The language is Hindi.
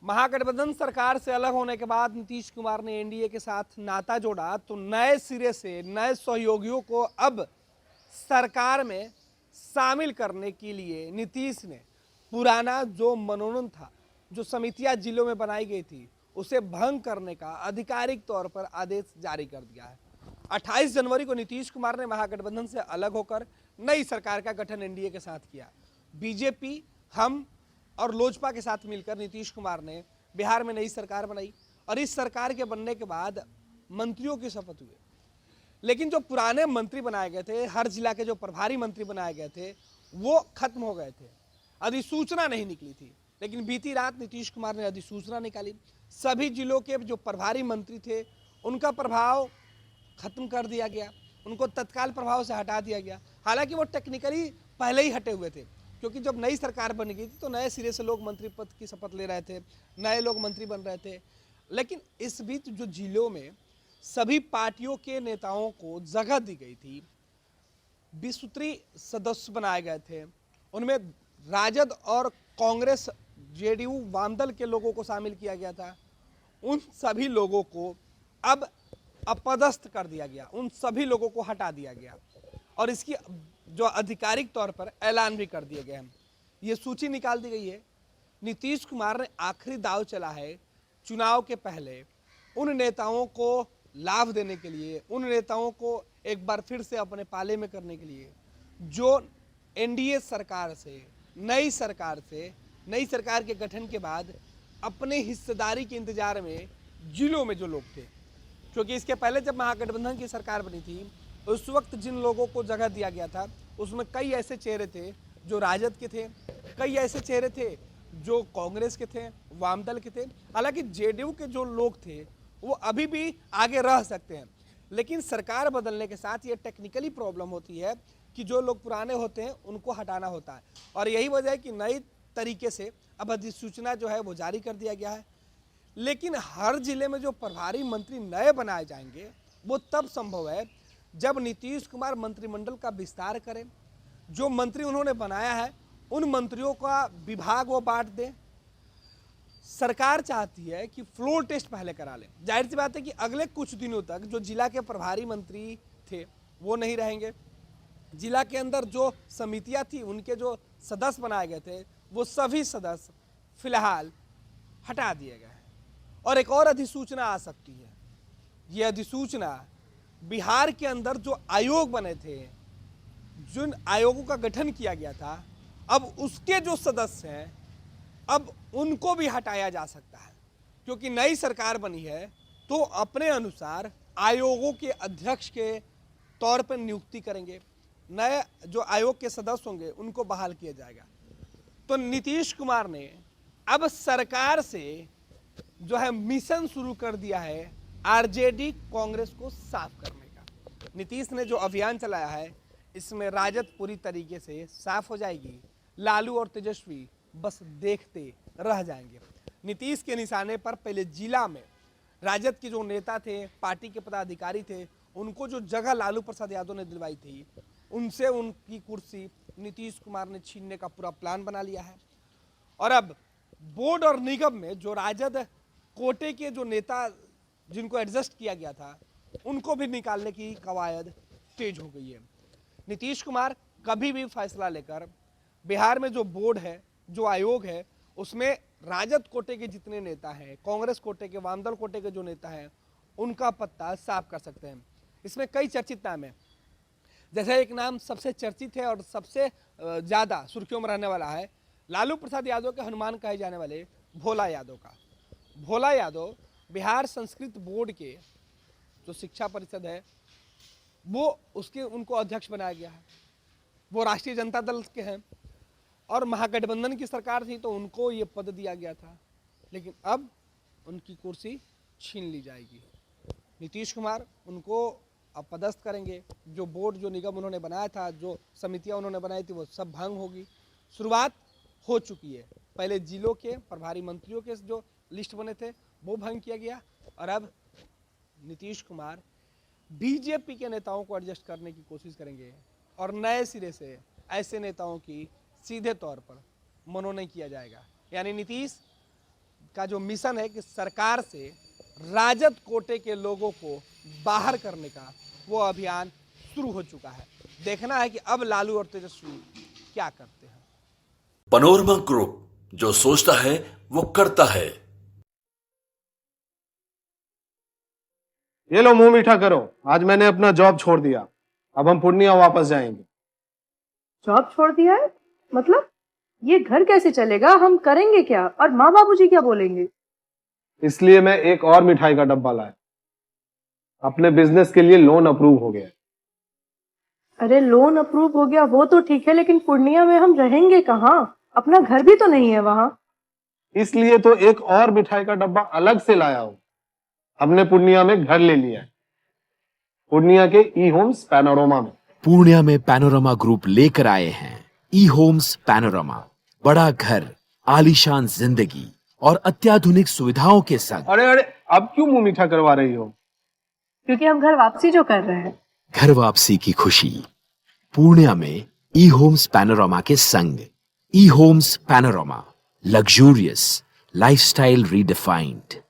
महागठबंधन सरकार से अलग होने के बाद नीतीश कुमार ने एनडीए के साथ नाता जोड़ा तो नए सिरे से नए सहयोगियों को अब सरकार में शामिल करने के लिए नीतीश ने पुराना जो मनोनयन था, जो समितियां जिलों में बनाई गई थी, उसे भंग करने का आधिकारिक तौर पर आदेश जारी कर दिया है। 28 जनवरी को नीतीश कुमार ने महागठबंधन से अलग होकर नई सरकार का गठन एनडीए के साथ किया। बीजेपी, हम और लोजपा के साथ मिलकर नीतीश कुमार ने बिहार में नई सरकार बनाई और इस सरकार के बनने के बाद मंत्रियों की शपथ हुई। लेकिन जो पुराने मंत्री बनाए गए थे, हर जिला के जो प्रभारी मंत्री बनाए गए थे, वो खत्म हो गए थे, अधिसूचना नहीं निकली थी। लेकिन बीती रात नीतीश कुमार ने अधिसूचना निकाली। सभी जिलों के जो प्रभारी मंत्री थे उनका प्रभाव खत्म कर दिया गया, उनको तत्काल प्रभाव से हटा दिया गया। हालांकि वो टेक्निकली पहले ही हटे हुए थे, क्योंकि जब नई सरकार बन गई थी तो नए सिरे से लोग मंत्री पद की शपथ ले रहे थे, नए लोग मंत्री बन रहे थे। लेकिन इस बीच जो जिलों में सभी पार्टियों के नेताओं को जगह दी गई थी, 20 सूत्री सदस्य बनाए गए थे, उनमें राजद और कांग्रेस, जेडीयू, वामदल के लोगों को शामिल किया गया था। उन सभी लोगों को अब अपदस्थ कर दिया गया, उन सभी लोगों को हटा दिया गया और इसकी जो आधिकारिक तौर पर ऐलान भी कर दिए गए हैं। ये सूची निकाल दी गई है। नीतीश कुमार ने आखिरी दाव चला है चुनाव के पहले उन नेताओं को लाभ देने के लिए, उन नेताओं को एक बार फिर से अपने पाले में करने के लिए जो एनडीए सरकार से, नई सरकार के गठन के बाद अपने हिस्सेदारी के इंतजार में जिलों में जो लोग थे, क्योंकि इसके पहले जब महागठबंधन की सरकार बनी थी उस वक्त जिन लोगों को जगह दिया गया था उसमें कई ऐसे चेहरे थे जो राजद के थे, कई ऐसे चेहरे थे जो कांग्रेस के थे, वामदल के थे। हालांकि जेडीयू के जो लोग थे वो अभी भी आगे रह सकते हैं, लेकिन सरकार बदलने के साथ ये टेक्निकली प्रॉब्लम होती है कि जो लोग पुराने होते हैं उनको हटाना होता है। और यही वजह है कि नई तरीके से अब अधिसूचना जो है वो जारी कर दिया गया है। लेकिन हर जिले में जो प्रभारी मंत्री नए बनाए जाएंगे वो तब संभव है जब नीतीश कुमार मंत्रिमंडल का विस्तार करें। जो मंत्री उन्होंने बनाया है उन मंत्रियों का विभाग वो बांट दें। सरकार चाहती है कि फ्लोर टेस्ट पहले करा लें। जाहिर सी बात है कि अगले कुछ दिनों तक जो जिला के प्रभारी मंत्री थे वो नहीं रहेंगे। जिला के अंदर जो समितियां थी, उनके जो सदस्य बनाए गए थे, वो सभी सदस्य फिलहाल हटा दिए गए हैं और एक और अधिसूचना आ सकती है। ये अधिसूचना बिहार के अंदर जो आयोग बने थे, जिन आयोगों का गठन किया गया था, अब उसके जो सदस्य हैं अब उनको भी हटाया जा सकता है, क्योंकि नई सरकार बनी है तो अपने अनुसार आयोगों के अध्यक्ष के तौर पर नियुक्ति करेंगे। नए जो आयोग के सदस्य होंगे उनको बहाल किया जाएगा। तो नीतीश कुमार ने अब सरकार से जो है मिशन शुरू कर दिया है आरजेडी कांग्रेस को साफ करने का। नीतीश ने जो अभियान चलाया है इसमें राजद पूरी तरीके से साफ हो जाएगी, लालू और तेजस्वी बस देखते रह जाएंगे। नीतीश के निशाने पर पहले जिला में राजद के जो नेता थे, पार्टी के पदाधिकारी थे, उनको जो जगह लालू प्रसाद यादव ने दिलवाई थी, उनसे उनकी कुर्सी नीतीश कुमार ने छीनने का पूरा प्लान बना लिया है। और अब बोर्ड और निगम में जो राजद कोटे के जो नेता जिनको एडजस्ट किया गया था उनको भी निकालने की कवायद तेज हो गई है। नीतीश कुमार कभी भी फैसला लेकर बिहार में जो बोर्ड है, जो आयोग है, उसमें राजद कोटे के जितने नेता हैं, कांग्रेस कोटे के, वामदल कोटे के जो नेता हैं, उनका पत्ता साफ कर सकते हैं। इसमें कई चर्चित नाम है। जैसे एक नाम सबसे चर्चित है और सबसे ज़्यादा सुर्खियों में रहने वाला है लालू प्रसाद यादव के हनुमान कहे जाने वाले भोला यादव का। भोला यादव बिहार संस्कृत बोर्ड के जो शिक्षा परिषद है वो उनको अध्यक्ष बनाया गया है। वो राष्ट्रीय जनता दल के हैं और महागठबंधन की सरकार थी तो उनको ये पद दिया गया था, लेकिन अब उनकी कुर्सी छीन ली जाएगी। नीतीश कुमार उनको अपदस्थ करेंगे। जो बोर्ड, जो निगम उन्होंने बनाया था, जो समितियां उन्होंने बनाई थी, वो सब भंग होगी। शुरुआत हो चुकी है। पहले जिलों के प्रभारी मंत्रियों के जो लिस्ट बने थे वो भंग किया गया और अब नीतीश कुमार बीजेपी के नेताओं को एडजस्ट करने की कोशिश करेंगे और नए सिरे से ऐसे नेताओं की सीधे तौर पर मनोनयन किया जाएगा। यानी नीतीश का जो मिशन है कि सरकार से राजद कोटे के लोगों को बाहर करने का वो अभियान शुरू हो चुका है। देखना है कि अब लालू और तेजस्वी क्या करते हैं। पनोरमा ग्रुप, जो सोचता है वो करता है। ये लो, मुंह मीठा करो। आज मैंने अपना जॉब छोड़ दिया। अब हम पूर्णिया वापस जाएंगे। जॉब छोड़ दिया है? मतलब ये घर कैसे चलेगा? हम करेंगे क्या? और माँ बाबूजी क्या बोलेंगे? इसलिए मैं एक और मिठाई का डब्बा लाया। अपने बिजनेस के लिए लोन अप्रूव हो गया। अरे लोन अप्रूव हो गया वो तो ठीक है, लेकिन पूर्णिया में हम रहेंगे कहाँ? अपना घर भी तो नहीं है वहां। इसलिए तो एक और मिठाई का डब्बा अलग से लाया हूं। हमने पूर्णिया में घर ले लिया है, पूर्णिया के ई होम्स पैनोरमा में। पूर्णिया में पैनोरमा ग्रुप लेकर आए हैं ई होम्स पैनोरमा। बड़ा घर, आलीशान जिंदगी और अत्याधुनिक सुविधाओं के संग। अरे अरे, अब क्यों मुंह मीठा करवा रही हो? क्योंकि हम घर वापसी जो कर रहे हैं। घर वापसी की खुशी पूर्णिया में ई होम्स पैनोरमा के संग। E homes panorama, luxurious lifestyle redefined.